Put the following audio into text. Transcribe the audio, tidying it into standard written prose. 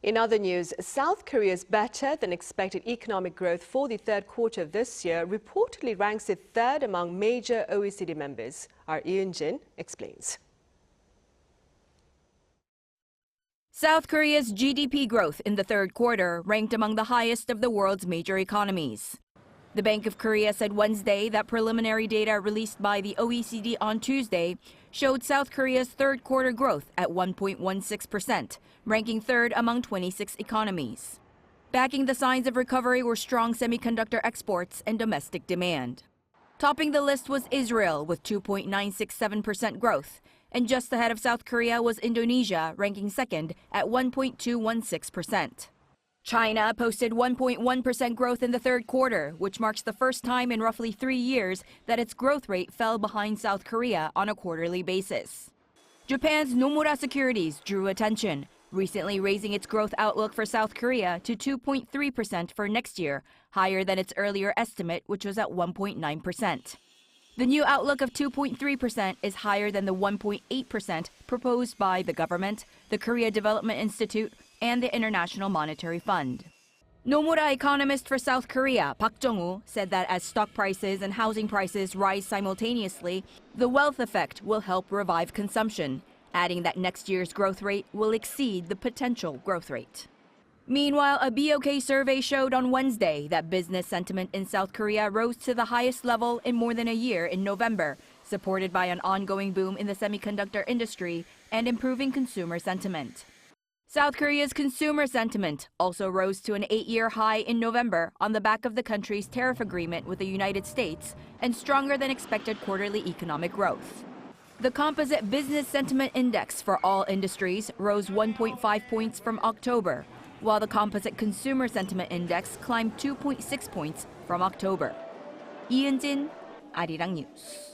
In other news, South Korea's better-than-expected economic growth for the third quarter of this year reportedly ranks it third among major OECD members. Our Lee Eun-jin explains. South Korea's GDP growth in the third quarter ranked among the highest of the world's major economies. The Bank of Korea said Wednesday that preliminary data released by the OECD on Tuesday showed South Korea's third quarter growth at 1.16%, ranking third among 26 economies. Backing the signs of recovery were strong semiconductor exports and domestic demand. Topping the list was Israel with 2.967% growth, and just ahead of South Korea was Indonesia, ranking second at 1.216%. China posted 1.1% growth in the third quarter, which marks the first time in roughly 3 years that its growth rate fell behind South Korea on a quarterly basis. Japan's Nomura Securities drew attention, recently raising its growth outlook for South Korea to 2.3% for next year, higher than its earlier estimate, which was at 1.9%. The new outlook of 2.3% is higher than the 1.8% proposed by the government, the Korea Development Institute, and the International Monetary Fund. Nomura economist for South Korea, Park Jong-woo, said that as stock prices and housing prices rise simultaneously, the wealth effect will help revive consumption, adding that next year's growth rate will exceed the potential growth rate. Meanwhile, a BOK survey showed on Wednesday that business sentiment in South Korea rose to the highest level in more than a year in November, supported by an ongoing boom in the semiconductor industry and improving consumer sentiment. South Korea's consumer sentiment also rose to an 8-year high in November on the back of the country's tariff agreement with the United States and stronger than expected quarterly economic growth. The Composite Business Sentiment Index for all industries rose 1.5 points from October, while the Composite Consumer Sentiment Index climbed 2.6 points from October. Lee Eun-jin, Arirang News.